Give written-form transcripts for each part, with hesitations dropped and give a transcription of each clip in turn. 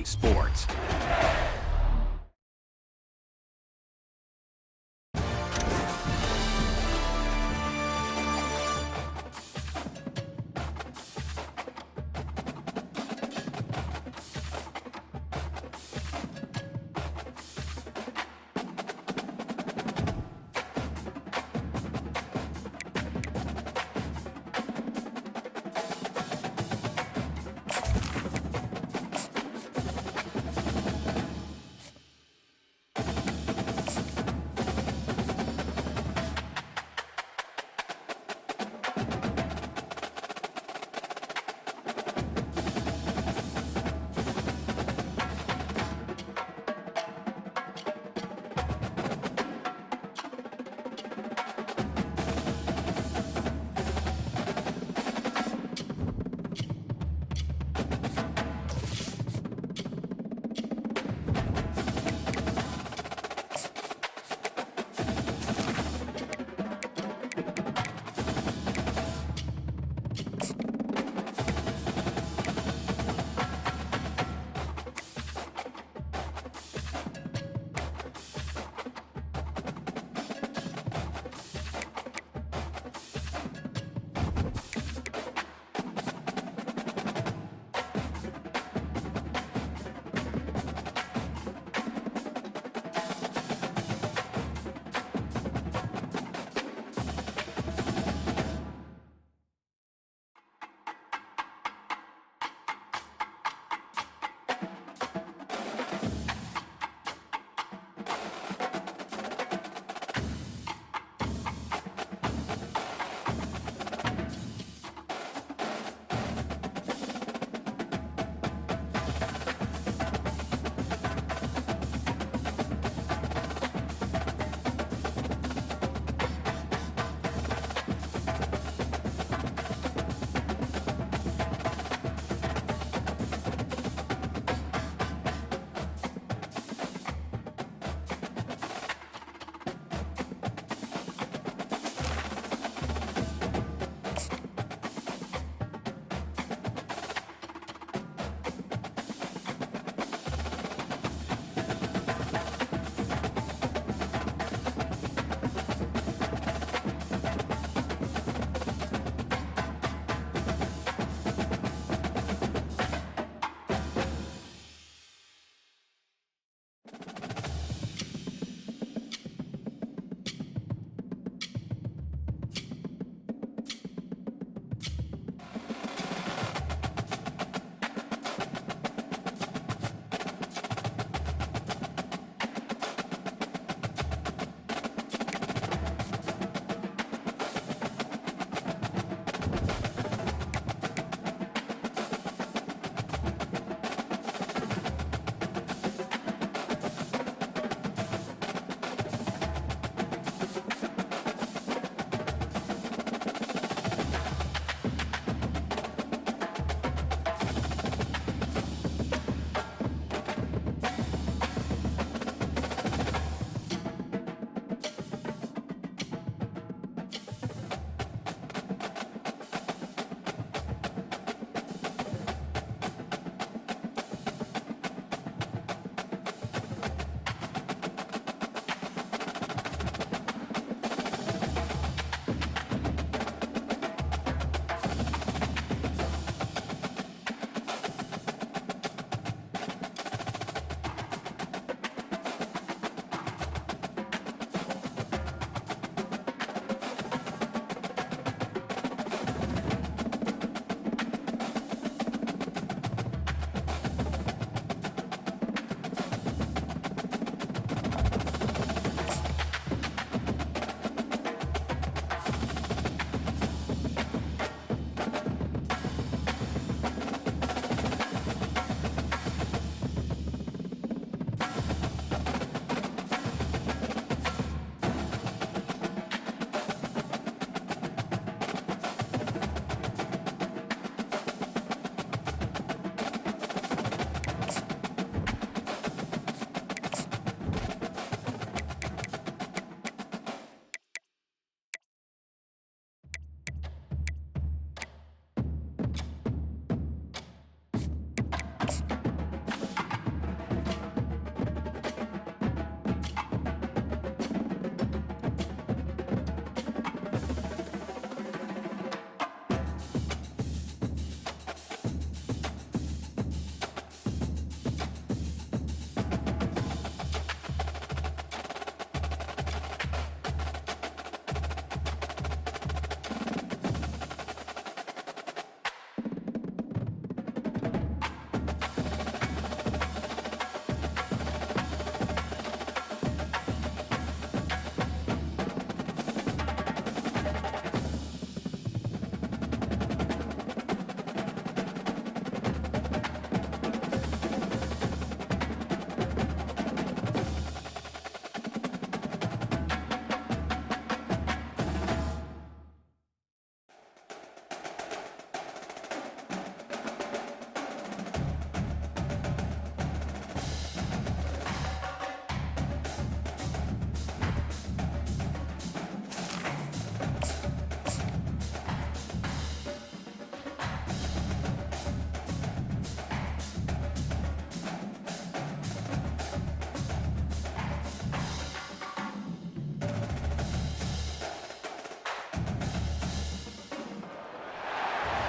sports.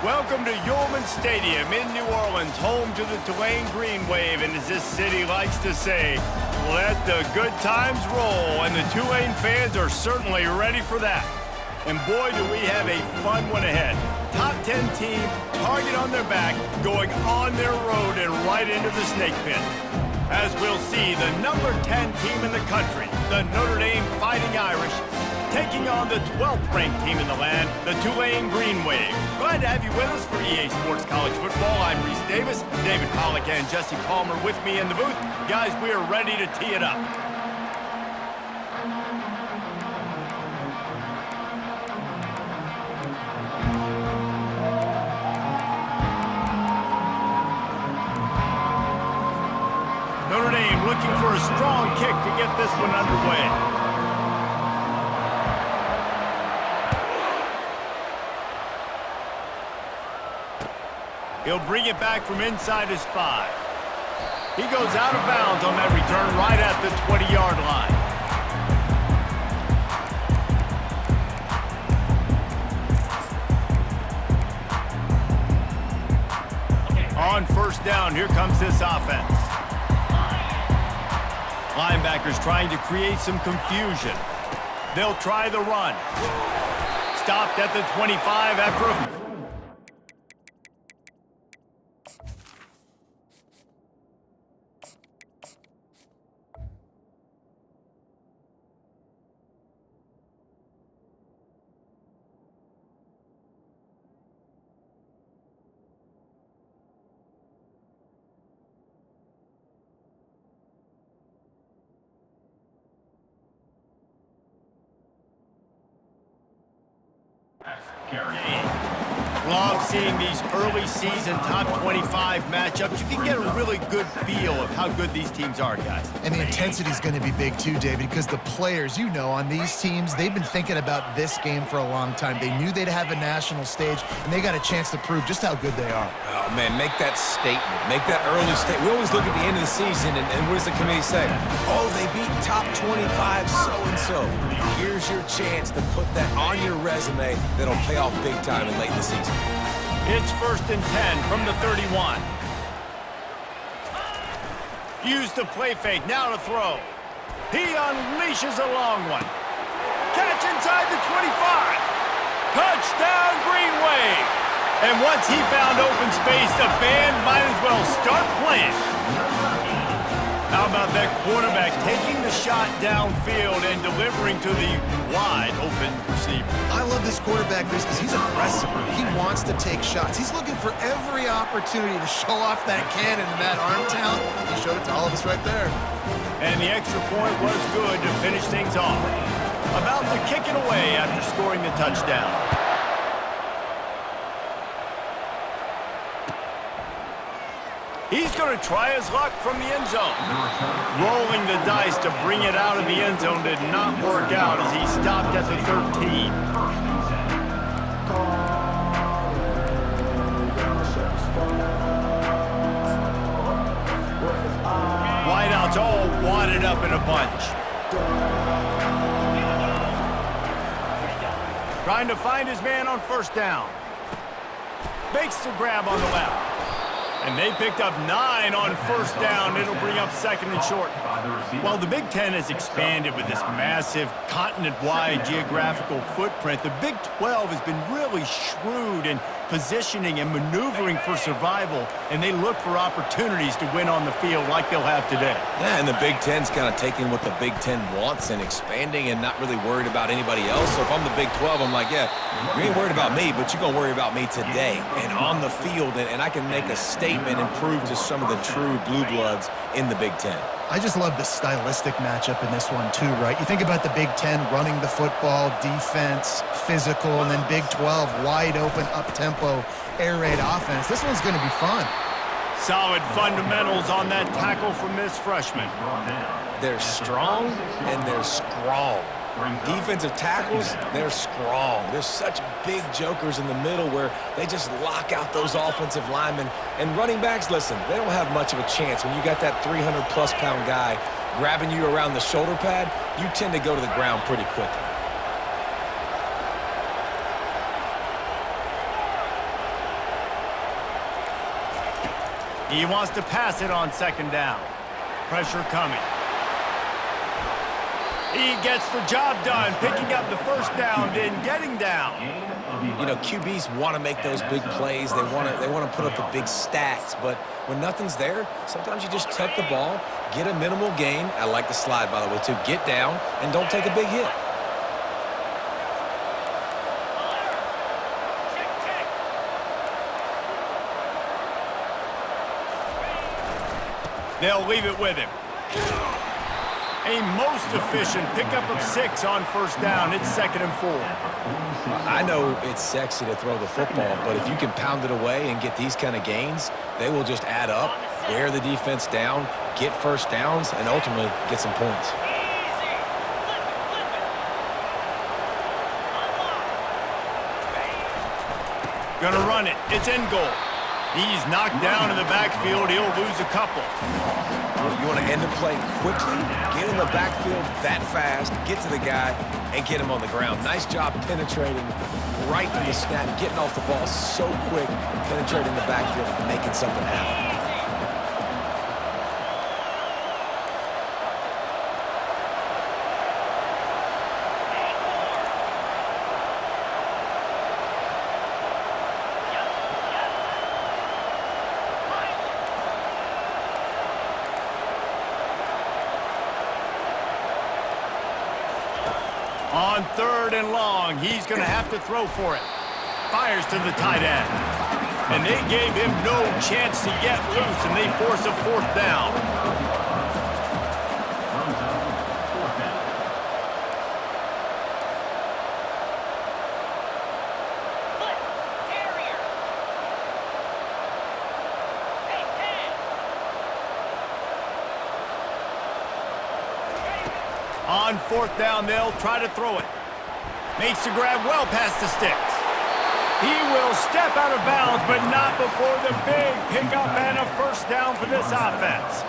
Welcome to Yulman Stadium in New Orleans, home to the Tulane Green Wave, and as this city likes to say, let the good times roll, and the Tulane fans are certainly ready for that. And boy, do we have a fun one ahead. Top 10 team, target on their back, going on their road and right into the snake pit. As we'll see, the number 10 team in the country, the Notre Dame Fighting Irish, taking on the 12th ranked team in the land, the Tulane Green Wave. Glad to have you with us for EA Sports College Football. I'm Reese Davis, David Pollack and Jesse Palmer with me in the booth. Guys, we are ready to tee it up. Notre Dame looking for a strong kick to get this one underway. He'll bring it back from inside his 5. He goes out of bounds on that return right at the 20-yard line. On first down, here comes this offense. Linebackers trying to create some confusion. They'll try the run. Stopped at the 25 after a... Love seeing these early season top 25 matchups. You can get a really good feel of how good these teams are, guys. And the intensity is going to be big too, David, because the players, you know, on these teams, they've been thinking about this game for a long time. They knew they'd have a national stage, and they got a chance to prove just how good they are. Oh, man, make that statement. Make that early statement. We always look at the end of the season, and what does the committee say? Oh, they beat top 25 so-and-so. Here's your chance to put that on your resume that'll pay off big time and late in the season. It's 1st and 10 from the 31. Use the play fake, now to throw. He unleashes a long one. Catch inside the 25. Touchdown, Green Wave. And once he found open space, the band might as well start playing. How about that quarterback taking the shot downfield and delivering to the wide open receiver? I love this quarterback because he's aggressive. He wants to take shots. He's looking for every opportunity to show off that cannon and that arm talent. He showed it to all of us right there. And the extra point was good to finish things off. About to kick it away after scoring the touchdown. He's going to try his luck from the end zone. Rolling the dice to bring it out of the end zone did not work out as he stopped at the 13. Wideouts all wadded up in a bunch. Trying to find his man on first down. Makes the grab on the left. And they picked up 9 on first down. It'll bring up 2nd and short. While the Big Ten has expanded with this massive continent-wide geographical footprint, the Big 12 has been really shrewd in positioning and maneuvering for survival, and they look for opportunities to win on the field like they'll have today. Yeah, and the Big Ten's kind of taking what the Big Ten wants and expanding and not really worried about anybody else. So if I'm the Big 12, I'm like, yeah, you ain't worried about me, but you're going to worry about me today and on the field, and I can make a statement and prove to some of the true blue bloods in the Big Ten. I just love the stylistic matchup in this one too, right? You think about the Big Ten running the football, defense, physical, and then Big 12 wide open, up-tempo, air raid offense. This one's going to be fun. Solid fundamentals on that tackle from this freshman. They're strong and they're strong. Defensive tackles, they're strong. There's such big jokers in the middle where they just lock out those offensive linemen. And running backs, listen, they don't have much of a chance. When you got that 300-plus pound guy grabbing you around the shoulder pad, you tend to go to the ground pretty quickly. He wants to pass it on second down. Pressure coming. He gets the job done, picking up the first down, then getting down. You know, QBs want to make those big plays. They want to put up the big stats. But when nothing's there, sometimes you just tuck the ball, get a minimal gain. I like the slide, by the way, too. Get down and don't take a big hit. They'll leave it with him. A most efficient pickup of 6 on first down. It's 2nd and 4. I know it's sexy to throw the football, but if you can pound it away and get these kind of gains, they will just add up, wear the defense down, get first downs, and ultimately get some points. Gonna run it. It's in goal. He's knocked down in the backfield. He'll lose a couple. You want to end the play quickly, get in the backfield that fast, get to the guy, and get him on the ground. Nice job penetrating right from the snap, getting off the ball so quick, penetrating the backfield, and making something happen. On 3rd and long, he's going to have to throw for it. Fires to the tight end. And they gave him no chance to get loose, and they force a 4th down. On 4th down, they'll try to throw it. Makes the grab well past the sticks. He will step out of bounds, but not before the big pickup and a first down for this offense.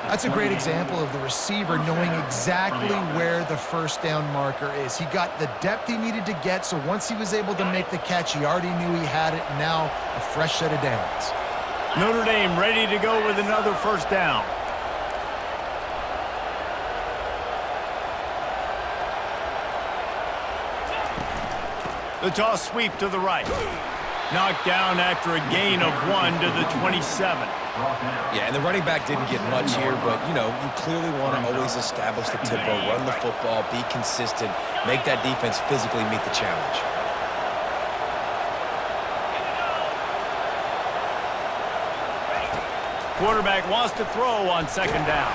That's a great example of the receiver knowing exactly where the first down marker is. He got the depth he needed to get, so once he was able to make the catch, he already knew he had it. Now a fresh set of downs. Notre Dame ready to go with another first down. The toss sweep to the right. Knocked down after a gain of 1 to the 27. Yeah, and the running back didn't get much here, but, you know, you clearly want to always establish the tempo, run the football, be consistent, make that defense physically meet the challenge. Quarterback wants to throw on 2nd down.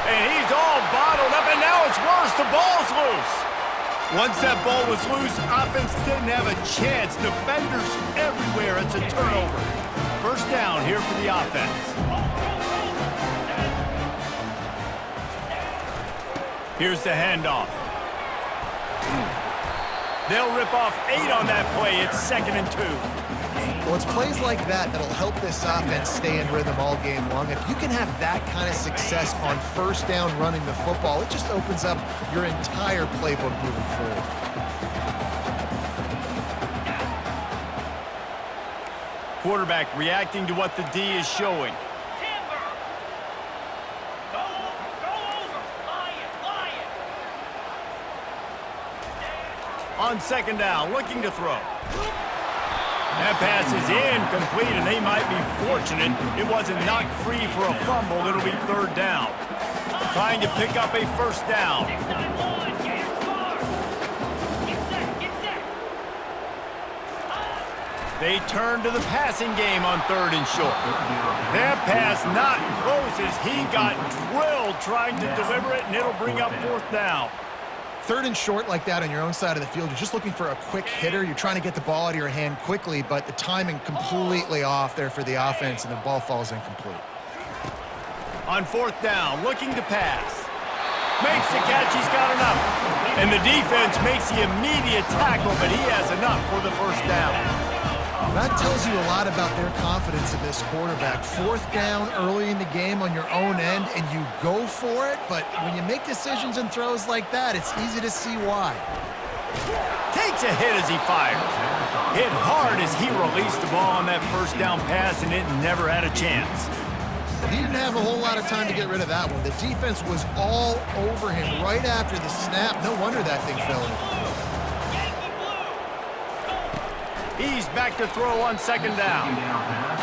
And he's all bottled up, and now it's worse. The ball's loose. Once that ball was loose, offense didn't have a chance. Defenders everywhere. It's a turnover. First down here for the offense. Here's the handoff. They'll rip off 8 on that play. It's 2nd and 2. Well, it's plays like that that'll help this offense stay in rhythm all game long. If you can have that kind of success on first down running the football, it just opens up your entire playbook moving forward. Quarterback reacting to what the D is showing. On 2nd down, looking to throw. That pass is incomplete, and they might be fortunate it wasn't knocked free for a fumble. It'll be 3rd down. Trying to pick up a first down. They turn to the passing game on 3rd and short. That pass not close as he got drilled trying to deliver it, and it'll bring up 4th down. 3rd and short like that on your own side of the field, you're just looking for a quick hitter. You're trying to get the ball out of your hand quickly, but the timing completely off there for the offense, and the ball falls incomplete. On 4th down, looking to pass. Makes the catch, he's got enough. And the defense makes the immediate tackle, but he has enough for the first down. That tells you a lot about their confidence in this quarterback. 4th down early in the game on your own end, and you go for it, but when you make decisions and throws like that, it's easy to see why. Takes a hit as he fires. Hit hard as he released the ball on that first down pass, and it never had a chance. He didn't have a whole lot of time to get rid of that one. The defense was all over him right after the snap. No wonder that thing fell in. He's back to throw on second down.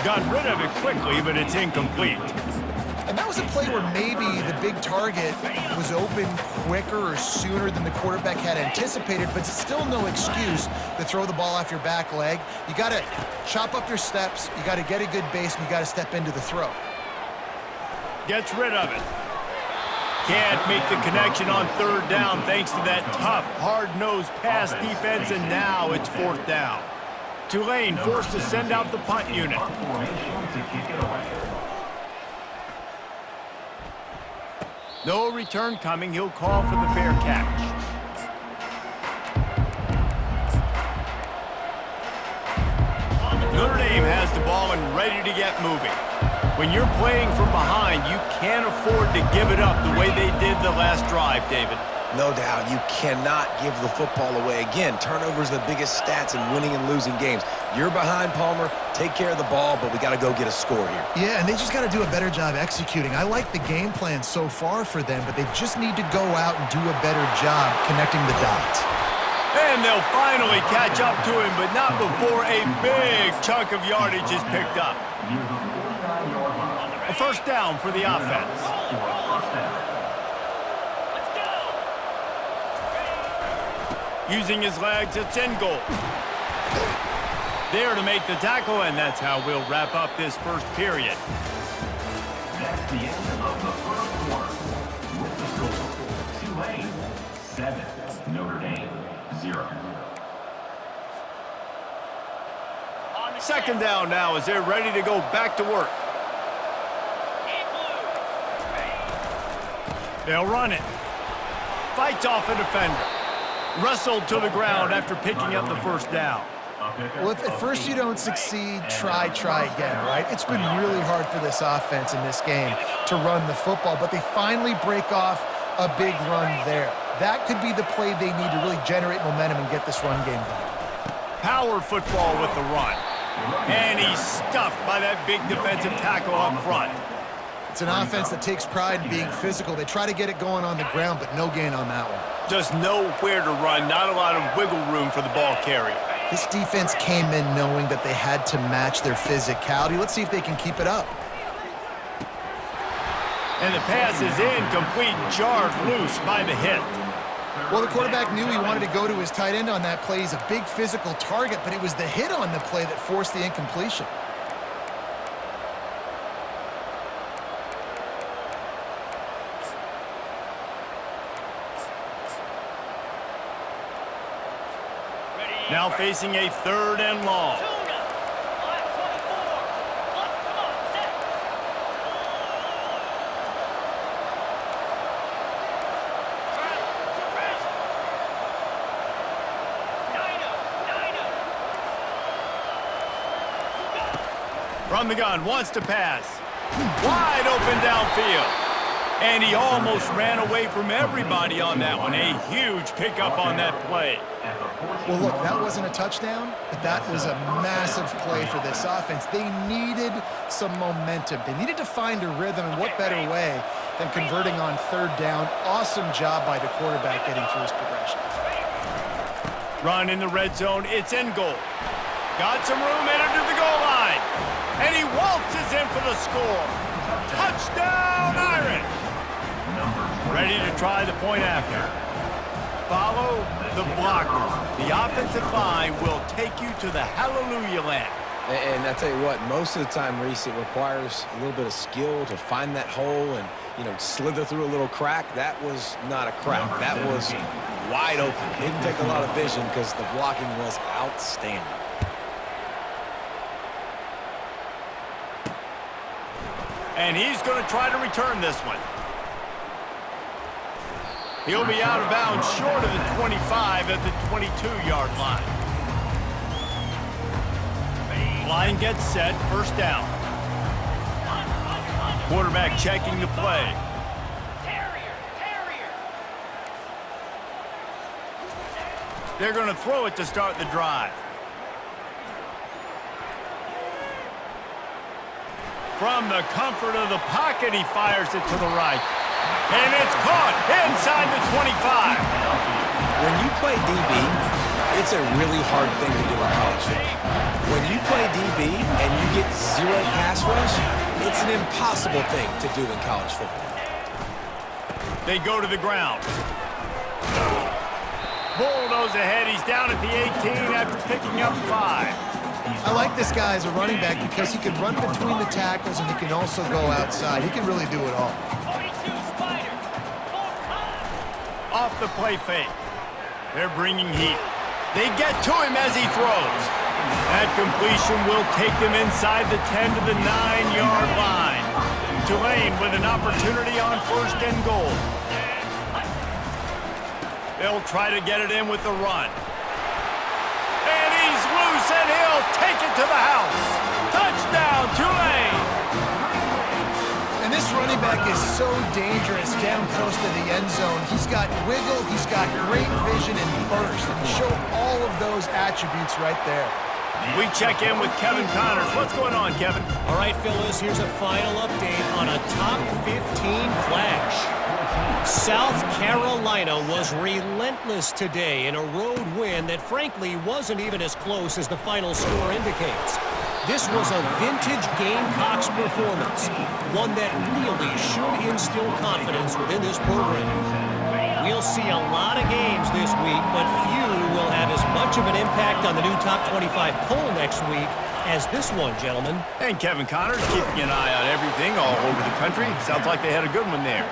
Got rid of it quickly, but it's incomplete. And that was a play where maybe the big target was open quicker or sooner than the quarterback had anticipated, but still no excuse to throw the ball off your back leg. You got to chop up your steps, you got to get a good base, and you got to step into the throw. Gets rid of it. Can't make the connection on third down thanks to that tough, hard-nosed pass defense, and now it's fourth down. Tulane forced to send out the punt unit. No return coming. He'll call for the fair catch. Notre Dame has the ball and ready to get moving. When you're playing from behind, you can't afford to give it up the way they did the last drive, David. No doubt, you cannot give the football away. Again, turnovers are the biggest stats in winning and losing games. You're behind, Palmer. Take care of the ball, but we got to go get a score here. Yeah, and they just got to do a better job executing. I like the game plan so far for them, but they just need to go out and do a better job connecting the dots. And they'll finally catch up to him, but not before a big chunk of yardage is picked up. A first down for the offense. Using his legs, it's in goal. There to make the tackle, and that's how we'll wrap up this first period. That's the end of the first quarter. With the score, Tulane 7, Notre Dame 0. Second down now as they're ready to go back to work. They'll run it. Fights off a defender. Wrestled to the ground after picking up the first down. Well, if at first you don't succeed, try again, right? It's been really hard for this offense in this game to run the football, but they finally break off a big run there. That could be the play they need to really generate momentum and get this run game done. Power football with the run. And he's stuffed by that big defensive tackle up front. It's an offense that takes pride in being physical. They try to get it going on the ground, but no gain on that one. Just nowhere to run, not a lot of wiggle room for the ball carrier. This defense came in knowing that they had to match their physicality. Let's see if they can keep it up. And the pass is incomplete, jarred loose by the hit. Well, the quarterback knew he wanted to go to his tight end on that play. He's a big physical target, but it was the hit on the play that forced the incompletion. Now facing a third and long. From the gun, wants to pass. Wide open downfield. And he almost ran away from everybody on that one. A huge pickup on that play. Well, look, that wasn't a touchdown, but that was a massive play for this offense. They needed some momentum. They needed to find a rhythm, and what better way than converting on third down. Awesome job by the quarterback getting through his progression. Run in the red zone. It's in goal. Got some room headed to the goal line. And he waltzes in for the score. Touchdown, Irish! Ready to try the point after. Follow the blockers. The offensive line will take you to the hallelujah land. And I tell you what, most of the time, Reese, it requires a little bit of skill to find that hole and, slither through a little crack. That was not a crack. That was wide open. Didn't take a lot of vision because the blocking was outstanding. And he's going to try to return this one. He'll be out of bounds short of the 25 at the 22-yard line. Line gets set, first down. Quarterback checking the play. They're going to throw it to start the drive. From the comfort of the pocket, he fires it to the right. And it's caught inside the 25. When you play DB, it's a really hard thing to do in college football. When you play DB and you get zero pass rush, it's an impossible thing to do in college football. They go to the ground. Bulldoze ahead. He's down at the 18 after picking up 5. I like this guy as a running back because he can run between the tackles and he can also go outside. He can really do it all. Off the play fake. They're bringing heat. They get to him as he throws. That completion will take them inside the 10 to the 9-yard line. Tulane with an opportunity on 1st and goal. They'll try to get it in with the run. And he's loose, and he'll take it to the house. Touchdown, Tulane! And this running back is so dangerous down close to the end zone. He's got wiggle, he's got great vision and burst, and he showed all of those attributes right there. We check in with Kevin Connors. What's going on, Kevin? All right, fellas, here's a final update on a top 15 clash. South Carolina was relentless today in a road win that frankly wasn't even as close as the final score indicates. This was a vintage Gamecocks performance, one that really should instill confidence within this program. We'll see a lot of games this week, but few will have as much of an impact on the new top 25 poll next week as this one, gentlemen. And Kevin Connors keeping an eye on everything all over the country. Sounds like they had a good one there.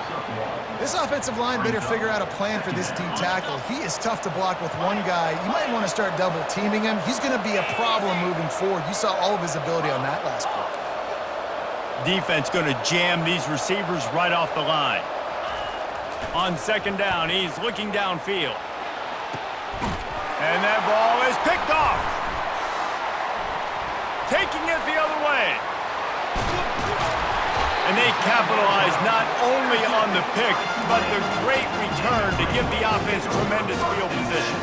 This offensive line better figure out a plan for this D tackle. He is tough to block with one guy. You might want to start double teaming him. He's going to be a problem moving forward. You saw all of his ability on that last play. Defense going to jam these receivers right off the line. On 2nd down, he's looking downfield. And that ball is picked off. Taking it the other way. And they capitalize not only on the pick, but the great return to give the offense tremendous field position.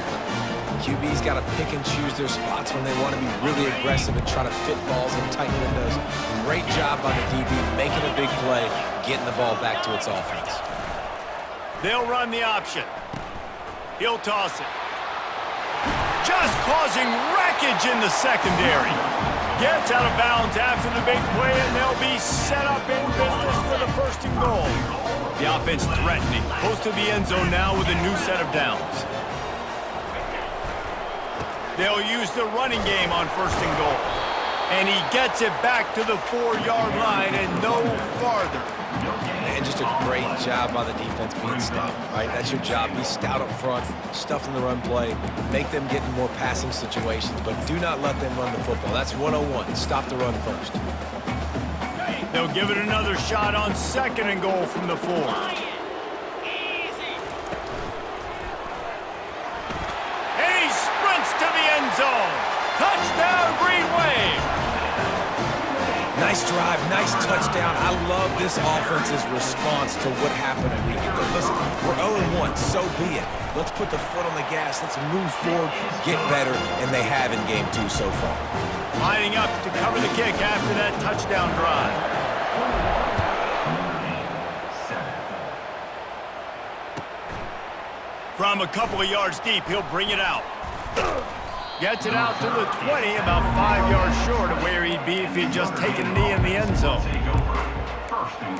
QB's got to pick and choose their spots when they want to be really aggressive and try to fit balls in tight windows. Great job by the DB making a big play, getting the ball back to its offense. They'll run the option. He'll toss it. Just causing wreckage in the secondary. Gets out of bounds after the big play, and they'll be set up in business for the 1st and goal. The offense threatening, close to the end zone now with a new set of downs. They'll use the running game on 1st and goal. And he gets it back to the 4-yard line and no farther. And just a great job by the defense being stout, right? That's your job. Be stout up front, stuff in the run play, make them get in more passing situations, but do not let them run the football. That's 101. Stop the run first. They'll give it another shot on 2nd and goal from the 4. And he sprints to the end zone. Touchdown, Green Wave. Nice drive, nice touchdown. I love this offense's response to what happened a week ago. Listen, we're 0-1, so be it. Let's put the foot on the gas. Let's move forward, get better, and they have in game 2 so far. Lining up to cover the kick after that touchdown drive. From a couple of yards deep, he'll bring it out. Gets it out to the 20, about 5 yards short of where he'd be if he'd just taken a knee in the end zone. Take over 1st and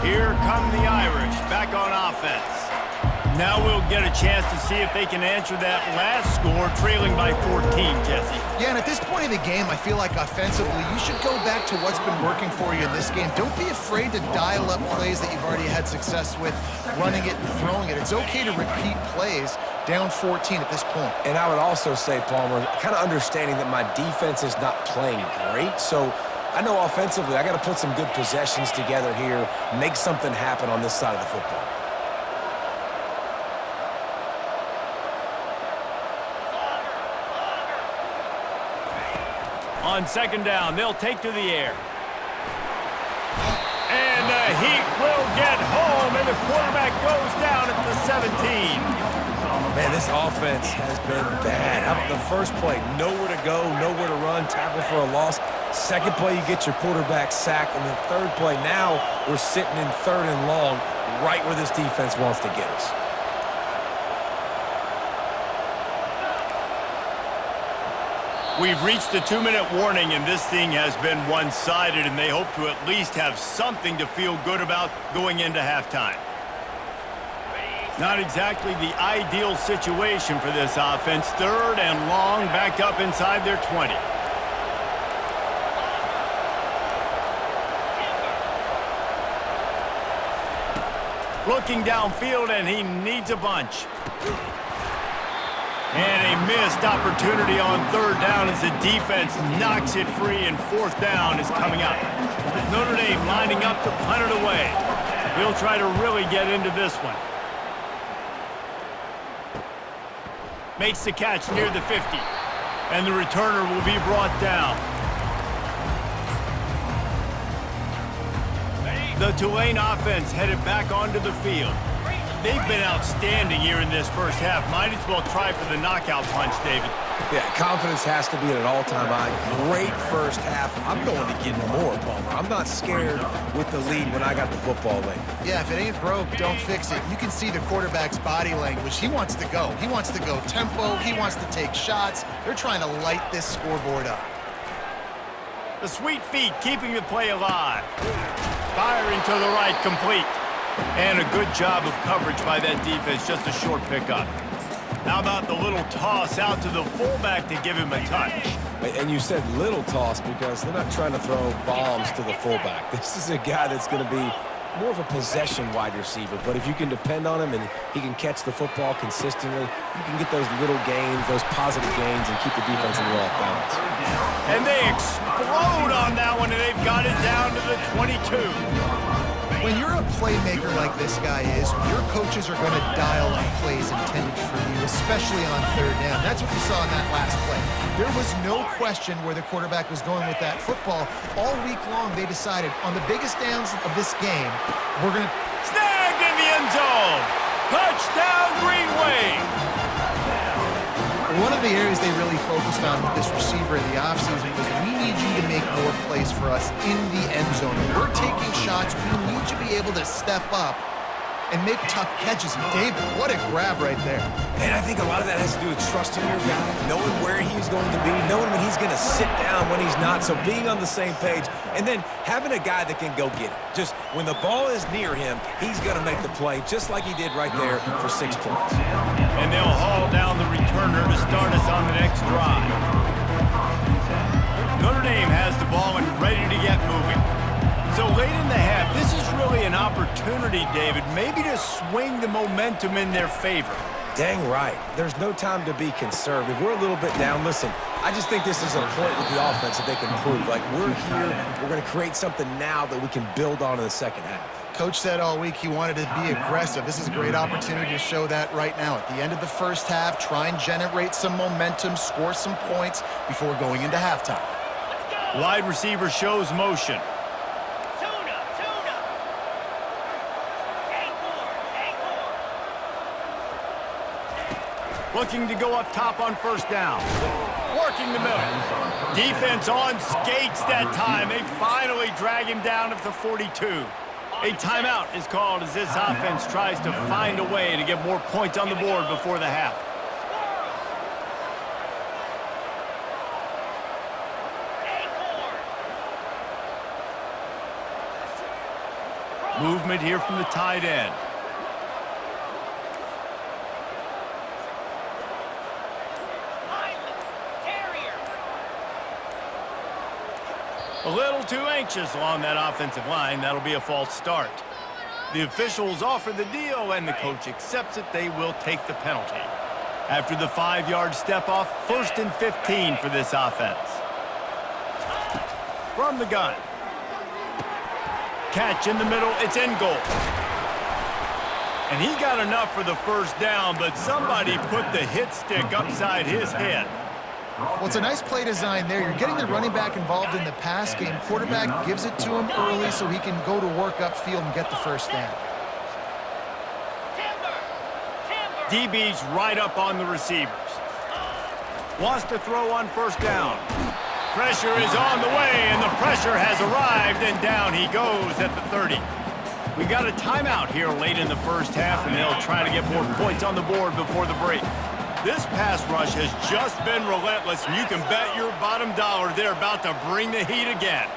10. Here come the Irish, back on offense. Now we'll get a chance to see if they can answer that last score, trailing by 14, Jesse. Yeah, and at this point in the game, I feel like offensively, you should go back to what's been working for you in this game. Don't be afraid to dial up plays that you've already had success with, running it and throwing it. It's okay to repeat plays down 14 at this point. And I would also say, Palmer, kind of understanding that my defense is not playing great, so I know offensively I got to put some good possessions together here, make something happen on this side of the football. On 2nd down, they'll take to the air. And the Heat will get home, and the quarterback goes down at the 17. Man, this offense has been bad. How about the first play? Nowhere to go, nowhere to run, tackle for a loss. Second play, you get your quarterback sacked. And the third play, now we're sitting in 3rd and long, right where this defense wants to get us. We've reached the 2-minute warning, and this thing has been one-sided, and they hope to at least have something to feel good about going into halftime. Not exactly the ideal situation for this offense. 3rd and long, backed up inside their 20. Looking downfield, and he needs a bunch. And a missed opportunity on 3rd down as the defense knocks it free, and 4th down is coming up. Notre Dame lining up to punt it away. He'll try to really get into this one. Makes the catch near the 50. And the returner will be brought down. The Tulane offense headed back onto the field. They've been outstanding here in this first half. Might as well try for the knockout punch, David. Yeah, confidence has to be at an all-time high. Great first half. I'm going to get more, Palmer. I'm not scared with the lead when I got the football late. Yeah, if it ain't broke, don't fix it. You can see the quarterback's body language. He wants to go. He wants to go tempo. He wants to take shots. They're trying to light this scoreboard up. The sweet feet keeping the play alive. Firing to the right, complete. And a good job of coverage by that defense, just a short pickup. How about the little toss out to the fullback to give him a touch? And you said little toss because they're not trying to throw bombs to the fullback. This is a guy that's going to be more of a possession wide receiver. But if you can depend on him and he can catch the football consistently, you can get those little gains, those positive gains, and keep the defense in the off balance. And they explode on that one, and they've got it down to the 22. When you're a playmaker like this guy is, your coaches are going to dial up plays intended for you, especially on 3rd down. That's what you saw in that last play. There was no question where the quarterback was going with that football. All week long, they decided on the biggest downs of this game, we're going to... Snagged in the end zone. Touchdown, Green Wave. One of the areas they really focused on with this receiver in the offseason was we need you to make more plays for us in the end zone. When we're taking shots, we need you to be able to step up and make tough catches. And David, what a grab right there. And I think a lot of that has to do with trusting your guy, knowing where he's going to be, knowing when he's going to sit down, when he's not, so being on the same page, and then having a guy that can go get it. Just when the ball is near him, he's going to make the play, just like he did right there for 6 points. And they'll haul down the returner to start us on the next drive. Notre Dame has the ball and ready to get moving. So late in the half, this is really an opportunity, David, maybe to swing the momentum in their favor. Dang right. There's no time to be conservative. We're a little bit down. Listen, I just think this is a point with the offense that they can prove. Like, we're here, we're going to create something now that we can build on in the second half. Coach said all week he wanted to be aggressive. This is a great opportunity to show that right now. At the end of the first half, try and generate some momentum, score some points before going into halftime. Wide receiver shows motion. Looking to go up top on 1st down. Working the middle. Defense on skates that time. They finally drag him down at the 42. A timeout is called as this offense tries to find a way to get more points on the board before the half. Movement here from the tight end. A little too anxious along that offensive line. That'll be a false start. The officials offer the deal, and the coach accepts it. They will take the penalty. After the 5-yard step off, 1st and 15 for this offense. From the gun. Catch in the middle. It's in goal. And he got enough for the 1st down, but somebody put the hit stick upside his head. Well, it's a nice play design there. You're getting the running back involved in the pass game. Quarterback gives it to him early so he can go to work upfield and get the 1st down. DB's right up on the receivers. Wants to throw on first down. Pressure is on the way, and the pressure has arrived, and down he goes at the 30. We got a timeout here late in the first half, and they'll try to get more points on the board before the break. This pass rush has just been relentless, and you can bet your bottom dollar they're about to bring the heat again.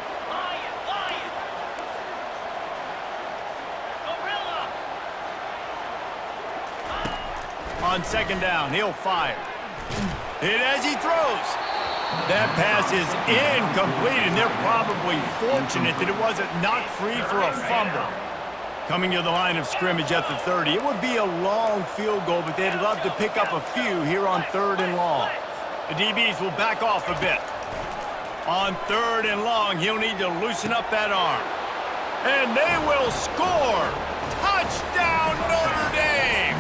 On second down, he'll fire. Hit as he throws. That pass is incomplete, and they're probably fortunate that it wasn't knocked free for a fumble. Coming to the line of scrimmage at the 30. It would be a long field goal, but they'd love to pick up a few here on 3rd and long. The DBs will back off a bit. On 3rd and long, he'll need to loosen up that arm. And they will score! Touchdown, Notre Dame!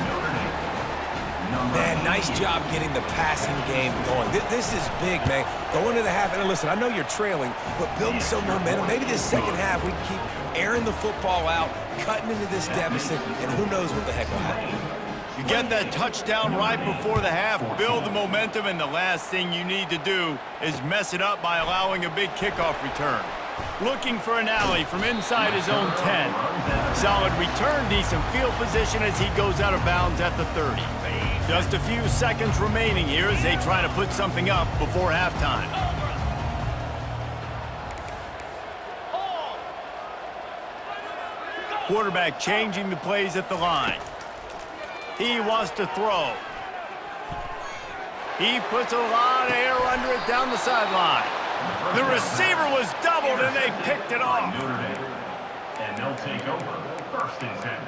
Man, nice job getting the passing game going. This is big, man. Going to the half, and listen, I know you're trailing, but building some momentum. Maybe this second half we can keep airing the football out, cutting into this deficit, and who knows what the heck will happen. You get that touchdown right before the half, build the momentum, and the last thing you need to do is mess it up by allowing a big kickoff return. Looking for an alley from inside his own 10. Solid return, decent field position as he goes out of bounds at the 30. Just a few seconds remaining here as they try to put something up before halftime. Quarterback changing the plays at the line. He wants to throw. He puts a lot of air under it down the sideline. The receiver was doubled, and they picked it off. And they'll take over 1st and 10.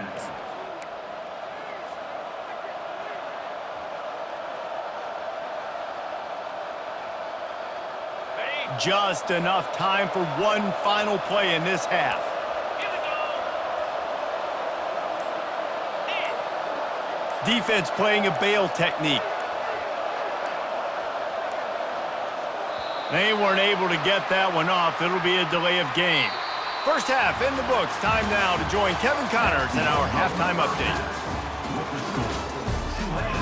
Just enough time for one final play in this half. Defense playing a bail technique. They weren't able to get that one off. It'll be a delay of game. First half in the books. Time now to join Kevin Connors in our halftime update. With the score, Tulane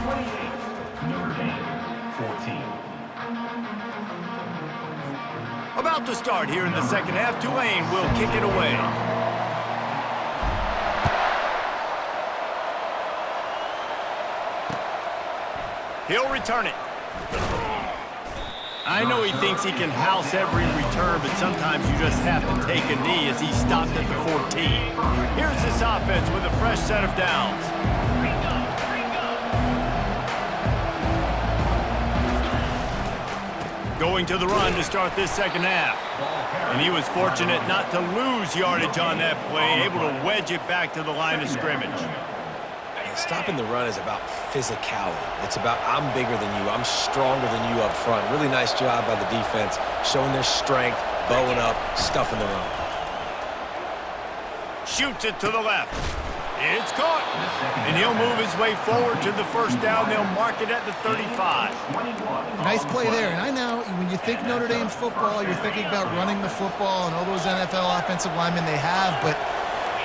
28, Notre Dame 14. About to start here in the second half. Tulane will kick it away. He'll return it. I know he thinks he can house every return, but sometimes you just have to take a knee as he stopped at the 14. Here's this offense with a fresh set of downs. Going to the run to start this second half. And he was fortunate not to lose yardage on that play, able to wedge it back to the line of scrimmage. Stopping the run is about physicality. It's about I'm bigger than you, I'm stronger than you up front. Really nice job by the defense, showing their strength, bowing up, stuffing the run. Shoots it to the left. It's caught. And he'll move his way forward to the first down. They'll mark it at the 35. Nice play there. And I know when you think Notre Dame football, you're thinking about running the football and all those NFL offensive linemen they have, but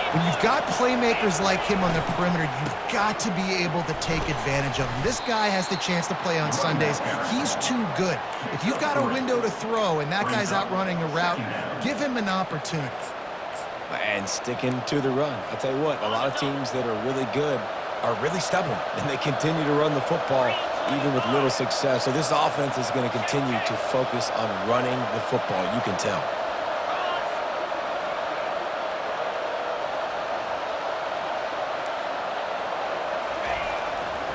when you've got playmakers like him on the perimeter, you've got to be able to take advantage of him. This guy has the chance to play on Sundays. He's too good. If you've got a window to throw and that guy's out running a route, give him an opportunity. And sticking to the run. I'll tell you what, a lot of teams that are really good are really stubborn, and they continue to run the football even with little success. So this offense is going to continue to focus on running the football. You can tell.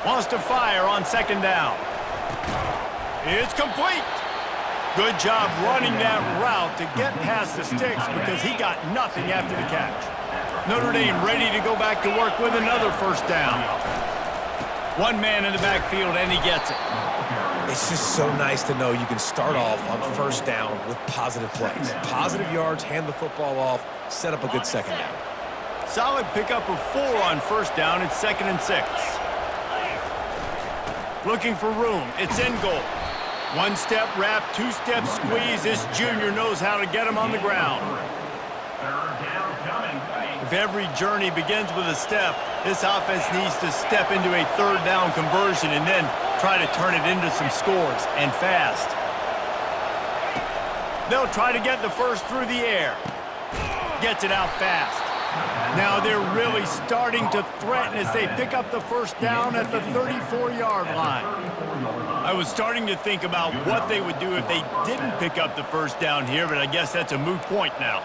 Wants to fire on second down. It's complete. Good job running that route to get past the sticks because he got nothing after the catch. Notre Dame ready to go back to work with another first down. One man in the backfield, and he gets it. It's just so nice to know you can start off on first down with positive plays. Positive yards, hand the football off, set up a good second down. Solid pickup of 4 on first down. It's 2nd and 6. Looking for room. It's in goal. One-step wrap, two-step squeeze. This junior knows how to get him on the ground. If every journey begins with a step, this offense needs to step into a third down conversion and then try to turn it into some scores, and fast. They'll try to get the first through the air. Gets it out fast. Now they're really starting to threaten as they pick up the first down at the 34-yard line. I was starting to think about what they would do if they didn't pick up the first down here, but I guess that's a moot point now.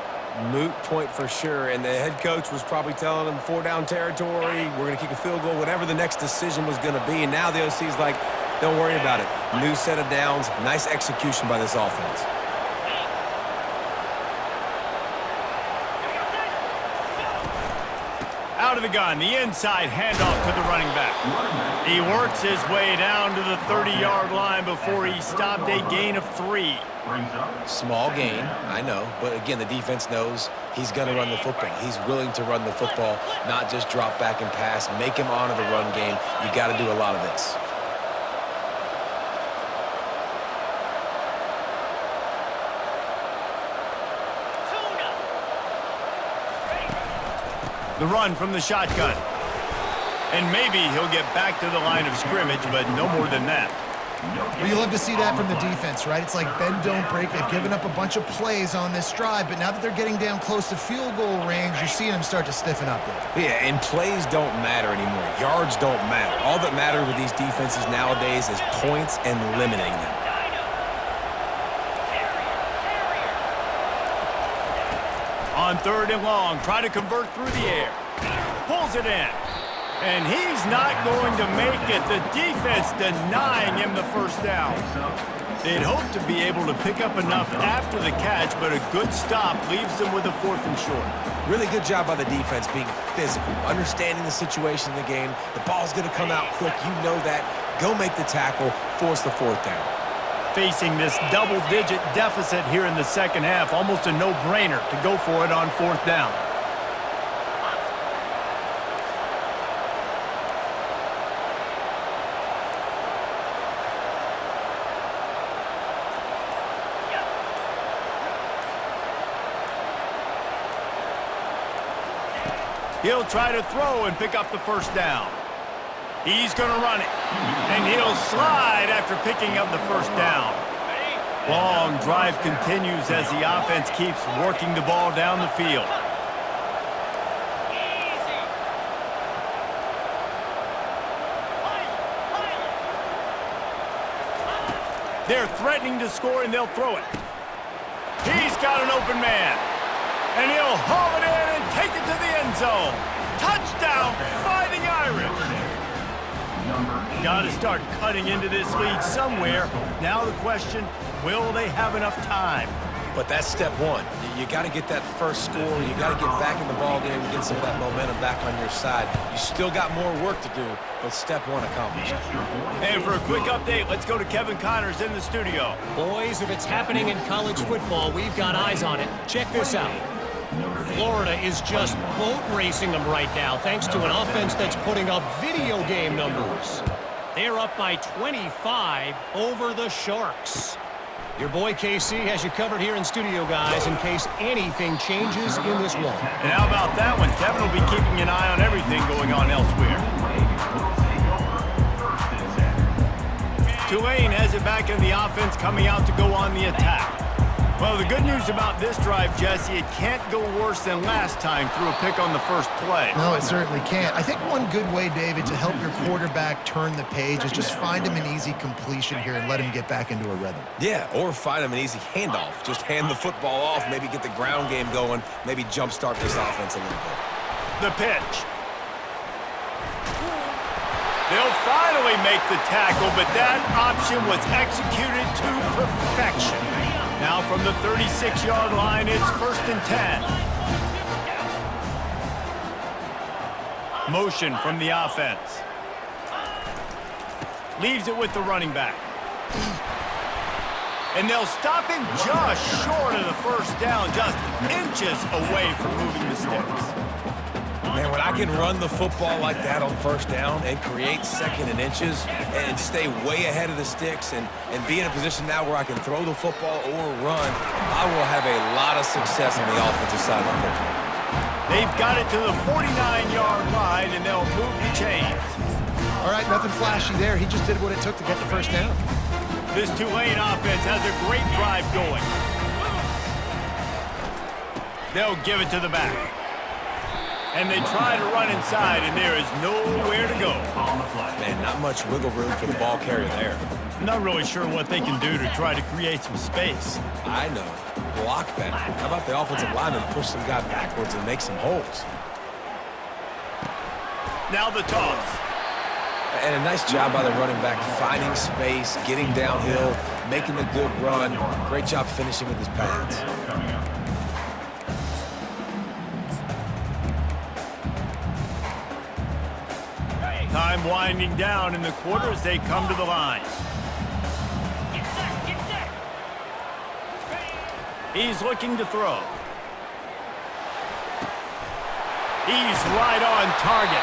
Moot point for sure, and the head coach was probably telling them 4-down territory, we're going to kick a field goal, whatever the next decision was going to be, and now the OC's like, don't worry about it. New set of downs, nice execution by this offense. Out of the gun, the inside handoff to the running back. He works his way down to the 30-yard line before he stopped a gain of 3. Small gain, I know, but again, the defense knows he's going to run the football. He's willing to run the football, not just drop back and pass, make him honor the run game. You got to do a lot of this. The run from the shotgun. And maybe he'll get back to the line of scrimmage, but no more than that. Well, you love to see that from the defense, right? It's like bend, don't break. They've given up a bunch of plays on this drive, but now that they're getting down close to field goal range, you're seeing them start to stiffen up there. Yeah, and plays don't matter anymore. Yards don't matter. All that matters with these defenses nowadays is points and limiting them. On 3rd and long, try to convert through the air. Pulls it in. And he's not going to make it. The defense denying him the first down. They'd hope to be able to pick up enough after the catch, but a good stop leaves them with a 4th and short. Really good job by the defense being physical, understanding the situation in the game. The ball's going to come out quick. You know that. Go make the tackle, force the 4th down. Facing this double-digit deficit here in the second half, almost a no-brainer to go for it on 4th down. He'll try to throw and pick up the first down. He's going to run it, and he'll slide after picking up the first down. Long drive continues as the offense keeps working the ball down the field. They're threatening to score, and they'll throw it. He's got an open man, and he'll haul it in and take it to the end zone. Touchdown, Fighting Irish. Got to start cutting into this lead somewhere. Now the question, will they have enough time? But that's step one. You got to get that first score. You got to get back in the ball game and get some of that momentum back on your side. You still got more work to do, but step one accomplished. And for a quick update, let's go to Kevin Connors in the studio. Boys, if it's happening in college football, we've got eyes on it. Check this out. Florida is just boat racing them right now, thanks to an offense that's putting up video game numbers. They're up by 25 over the Sharks. Your boy KC has you covered here in studio, guys, in case anything changes in this one. And how about that one? Kevin will be keeping an eye on everything going on elsewhere. Tulane has it back in the offense, coming out to go on the attack. Well, the good news about this drive, Jesse, it can't go worse than last time through a pick on the first play. No, it certainly can't. I think one good way, David, to help your quarterback turn the page is just find him an easy completion here and let him get back into a rhythm. Yeah, or find him an easy handoff. Just hand the football off, maybe get the ground game going, maybe jumpstart this offense a little bit. The pitch. They'll finally make the tackle, but that option was executed to perfection. Now from the 36-yard line, it's 1st and 10. Motion from the offense. Leaves it with the running back. And they'll stop him just short of the first down, just inches away from moving the sticks. Man, when I can run the football like that on first down and create 2nd and inches and stay way ahead of the sticks and be in a position now where I can throw the football or run, I will have a lot of success on the offensive side of the football. They've got it to the 49-yard line, and they'll move the chains. All right, nothing flashy there. He just did what it took to get the first down. This Tulane offense has a great drive going. They'll give it to the back. And they try to run inside, and there is nowhere to go. Man, not much wiggle room for the ball carrier there. I'm not really sure what they can do to try to create some space. I know. Block that. How about the offensive lineman push some guy backwards and make some holes? Now the toss. And a nice job by the running back, finding space, getting downhill, making the good run. Great job finishing with his pads. Time winding down in the quarter as they come to the line. He's looking to throw. He's right on target.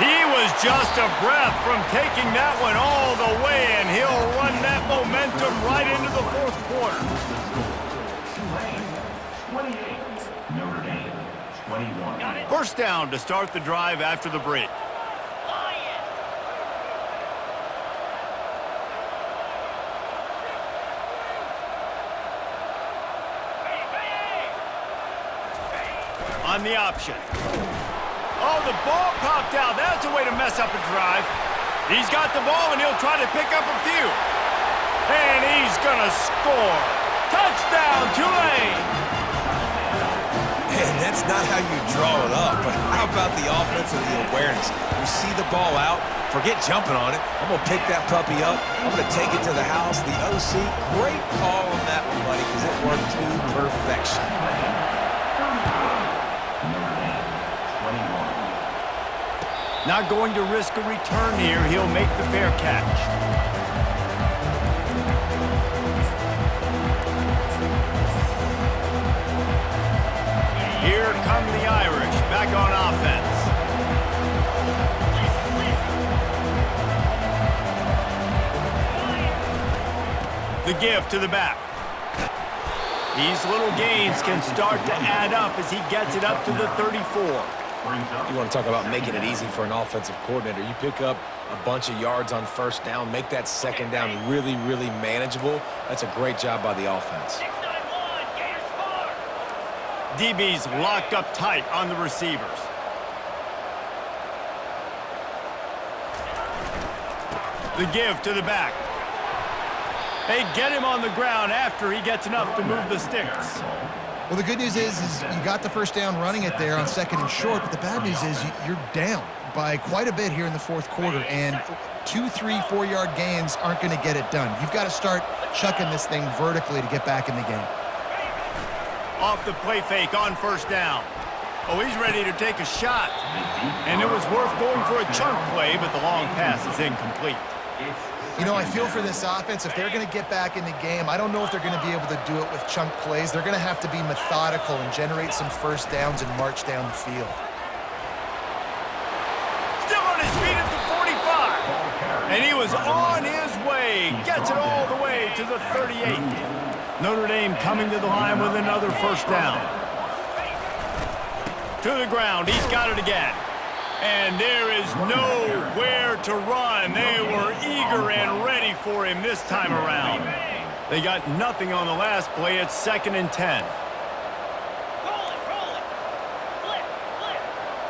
He was just a breath from taking that one all the way, and he'll run that momentum right into the fourth quarter. Tulane, 28. Notre Dame, 21. First down to start the drive after the break. On the option. Oh, the ball popped out. That's a way to mess up a drive. He's got the ball, and he'll try to pick up a few. And he's going to score. Touchdown, Tulane! Man, that's not how you draw it up, but how about the offense and the awareness? You see the ball out, forget jumping on it. I'm going to pick that puppy up. I'm going to take it to the house. The OC, great call on that one, buddy, because it worked to perfection. Not going to risk a return here. He'll make the fair catch. Here come the Irish back on offense. The give to the back. These little gains can start to add up as he gets it up to the 34. You want to talk about making it easy for an offensive coordinator. You pick up a bunch of yards on first down, make that second down really, really manageable. That's a great job by the offense. DB's locked up tight on the receivers. The give to the back. They get him on the ground after he gets enough to move the sticks. Well, the good news is you got the first down running it there on second and short, but the bad news is you're down by quite a bit here in the fourth quarter, and 2, 3, 4 yard gains aren't going to get it done. You've got to start chucking this thing vertically to get back in the game. Off the play fake on first down. Oh, he's ready to take a shot. And it was worth going for a chunk play, but the long pass is incomplete. You know, I feel for this offense, if they're going to get back in the game, I don't know if they're going to be able to do it with chunk plays. They're going to have to be methodical and generate some first downs and march down the field. Still on his feet at the 45. And he was on his way. Gets it all the way to the 38. Notre Dame coming to the line with another first down. To the ground. He's got it again. And there is nowhere to run. They were eager and ready for him this time around. They got nothing on the last play. It's 2nd and 10. Roll it. Flip.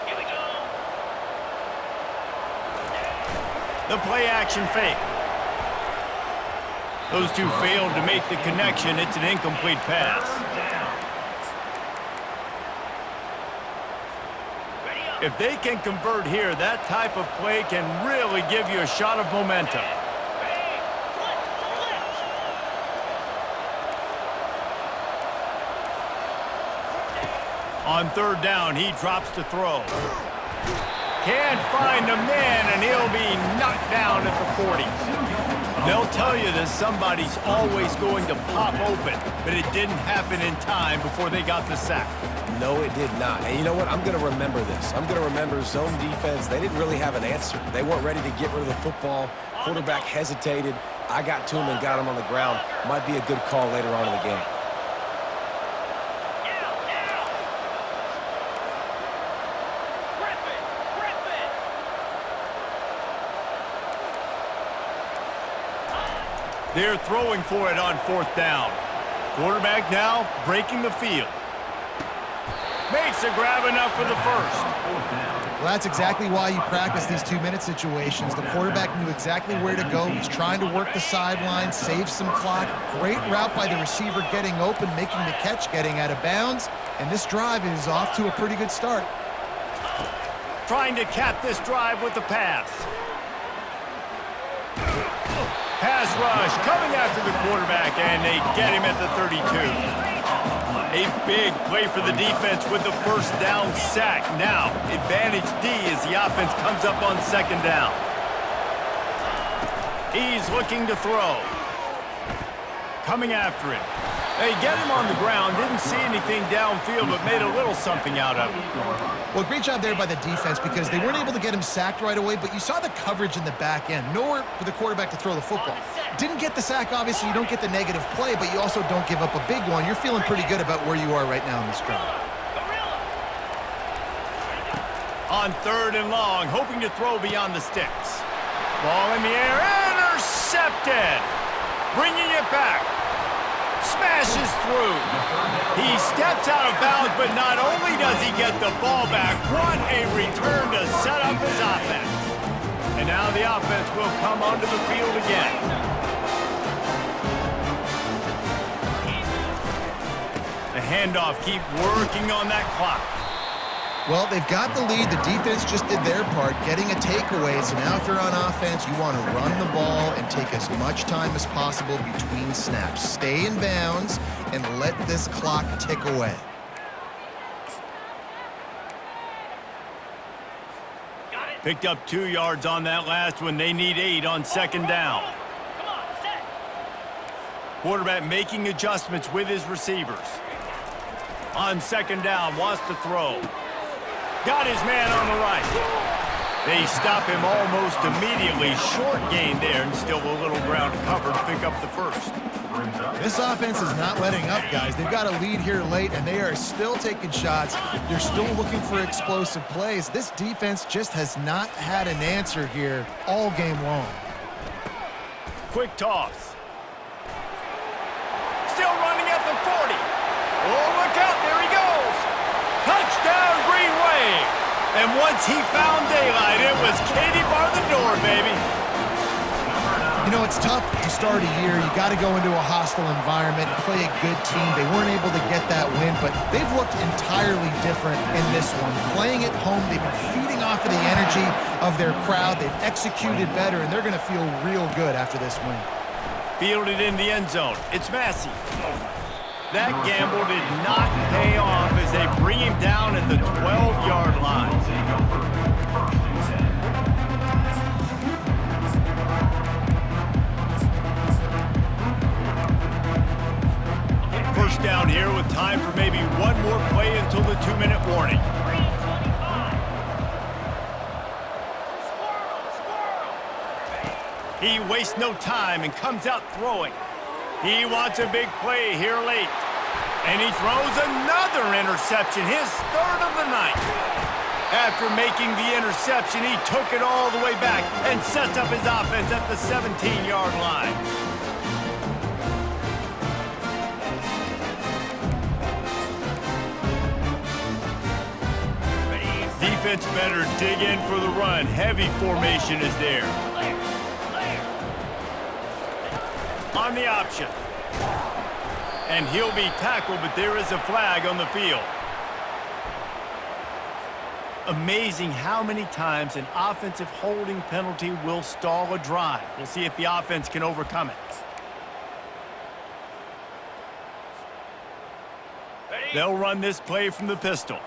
Here we go. The play action fake. Those two failed to make the connection. It's an incomplete pass. If they can convert here, that type of play can really give you a shot of momentum. On third down, he drops to throw. Can't find a man, and he'll be knocked down at the 40. They'll tell you that somebody's always going to pop open, but it didn't happen in time before they got the sack. No, it did not. And you know what? I'm going to remember this. I'm going to remember zone defense. They didn't really have an answer. They weren't ready to get rid of the football. Quarterback hesitated. I got to him and got him on the ground. Might be a good call later on in the game. They're throwing for it on 4th down. Quarterback now breaking the field. Makes a grab enough for the first. Well, that's exactly why you practice these 2-minute situations. The quarterback knew exactly where to go. He's trying to work the sideline, save some clock. Great route by the receiver getting open, making the catch, getting out of bounds. And this drive is off to a pretty good start. Trying to cap this drive with the pass. Pass rush coming after the quarterback, and they get him at the 32. A big play for the defense with the first down sack. Now, advantage D as the offense comes up on 2nd down. He's looking to throw. Coming after him. They get him on the ground, didn't see anything downfield, but made a little something out of it. Well, great job there by the defense because they weren't able to get him sacked right away, but you saw the coverage in the back end. Nowhere for the quarterback to throw the football. Didn't get the sack, obviously. You don't get the negative play, but you also don't give up a big one. You're feeling pretty good about where you are right now in this drive. On 3rd and long, hoping to throw beyond the sticks. Ball in the air, intercepted. Bringing it back. Smashes through. He steps out of bounds, but not only does he get the ball back, what a return to set up his offense. And now the offense will come onto the field again. The handoff, keep working on that clock. Well, they've got the lead. The defense just did their part, getting a takeaway. So now if you're on offense, you want to run the ball and take as much time as possible between snaps. Stay in bounds and let this clock tick away. Picked up 2 yards on that last one. They need 8 on 2nd down. Quarterback making adjustments with his receivers. On 2nd down, wants to throw. Got his man on the right. They stop him almost immediately. Short gain there and still a little ground to cover to pick up the first. This offense is not letting up, guys. They've got a lead here late, and they are still taking shots. They're still looking for explosive plays. This defense just has not had an answer here all game long. Quick toss. Still running at the 40. Oh, look out. There he goes. Touchdown, Green Wave. And once he found daylight, it was Katie bar the door, baby. You know, it's tough to start a year. You got to go into a hostile environment and play a good team. They weren't able to get that win, but they've looked entirely different in this one. Playing at home, they've been feeding off of the energy of their crowd. They've executed better, and they're going to feel real good after this win. Fielded in the end zone. It's Massey. That gamble did not pay off as they bring him down at the 12-yard line. First down here with time for maybe one more play until the 2-minute warning. He wastes no time and comes out throwing. He wants a big play here late. And he throws another interception, his 3rd of the night. After making the interception, he took it all the way back and sets up his offense at the 17-yard line. Defense better dig in for the run. Heavy formation is there. On the option. And he'll be tackled, but there is a flag on the field. Amazing how many times an offensive holding penalty will stall a drive. We'll see if the offense can overcome it. They'll run this play from the pistol.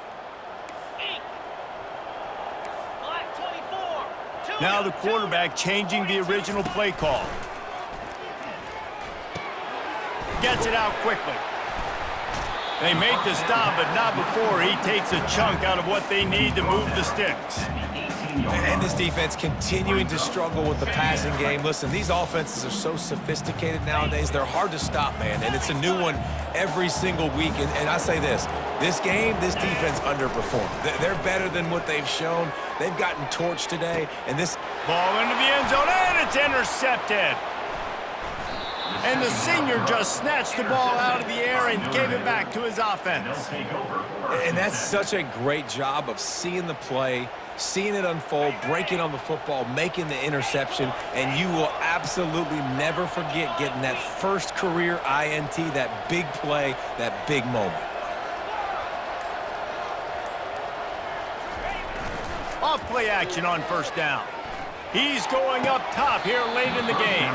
Now the quarterback changing the original play call. Gets it out quickly. They make the stop, but not before he takes a chunk out of what they need to move the sticks. And this defense continuing to struggle with the passing game. Listen, these offenses are so sophisticated nowadays. They're hard to stop, man, and it's a new one every single week. And I say this game, this defense underperformed. They're better than what they've shown. They've gotten torched today, and this ball into the end zone, and it's intercepted. And the senior just snatched the ball out of the air and gave it back to his offense. And that's such a great job of seeing the play, seeing it unfold, breaking on the football, making the interception, and you will absolutely never forget getting that first career INT, that big play, that big moment. Off play action on first down. He's going up top here late in the game.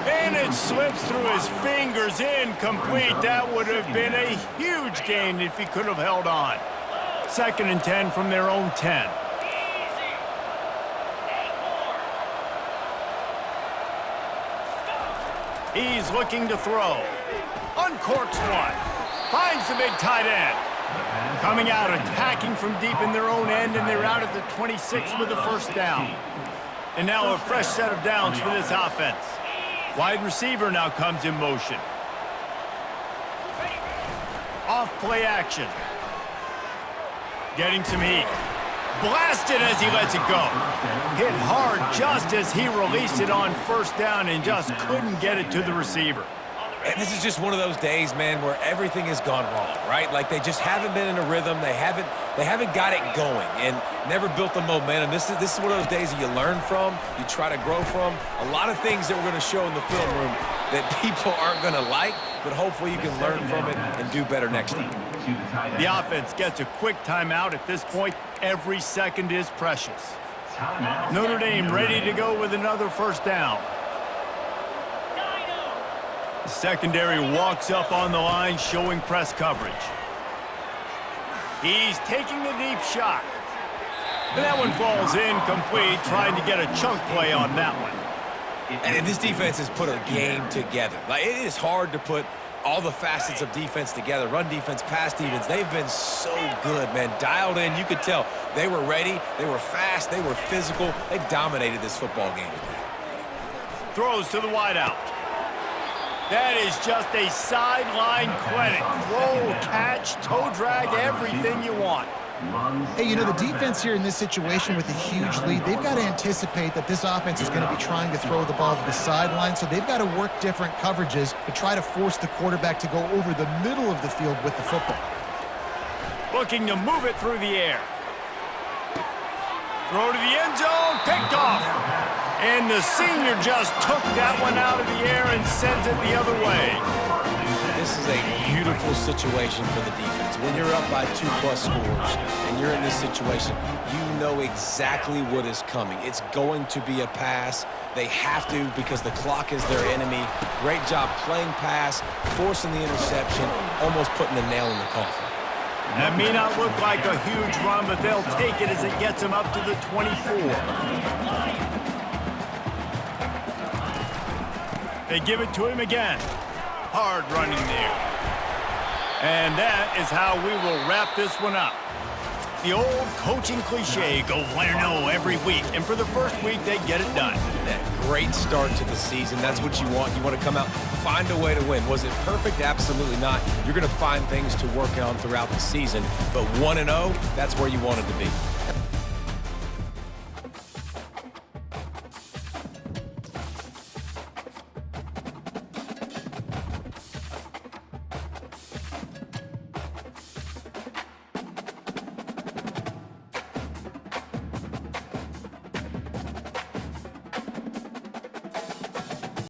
And it slips through his fingers, incomplete. That would have been a huge gain if he could have held on. 2nd and 10 from their own 10. He's looking to throw. Uncorks one. Finds the big tight end. Coming out, attacking from deep in their own end, and they're out at the 26 with the first down. And now a fresh set of downs for this offense. Wide receiver now comes in motion. Off play action. Getting some heat. Blasted as he lets it go. Hit hard just as he released it on first down and just couldn't get it to the receiver. And this is just one of those days, man, where everything has gone wrong, right? Like they just haven't been in a rhythm. They haven't got it going and never built the momentum. This is one of those days that you learn from, you try to grow from. A lot of things that we're going to show in the film room that people aren't going to like, but hopefully you can learn from it and do better next time. The offense gets a quick timeout at this point. Every second is precious. Notre Dame ready to go with another first down. The secondary walks up on the line, showing press coverage. He's taking the deep shot. And that one falls incomplete, trying to get a chunk play on that one. And this defense has put a game together. Like, it is hard to put all the facets of defense together. Run defense, pass defense. They've been so good, man. Dialed in. You could tell they were ready. They were fast. They were physical. They dominated this football game. Throws to the wideout. That is just a sideline clinic. Throw, catch, toe drag, everything you want. Hey, you know, the defense here in this situation with a huge lead, they've got to anticipate that this offense is going to be trying to throw the ball to the sideline, so they've got to work different coverages to try to force the quarterback to go over the middle of the field with the football. Looking to move it through the air. Throw to the end zone, picked off. And the senior just took that one out of the air and sent it the other way. This is a beautiful situation for the defense. When you're up by 2+ scores and you're in this situation, you know exactly what is coming. It's going to be a pass. They have to because the clock is their enemy. Great job playing pass, forcing the interception, almost putting the nail in the coffin. That may not look like a huge run, but they'll take it as it gets them up to the 24. They give it to him again. Hard running there. And that is how we will wrap this one up. The old coaching cliche, go 1-0 every week. And for the first week, they get it done. That great start to the season. That's what you want. You want to come out, find a way to win. Was it perfect? Absolutely not. You're going to find things to work on throughout the season. But 1-0, that's where you wanted to be.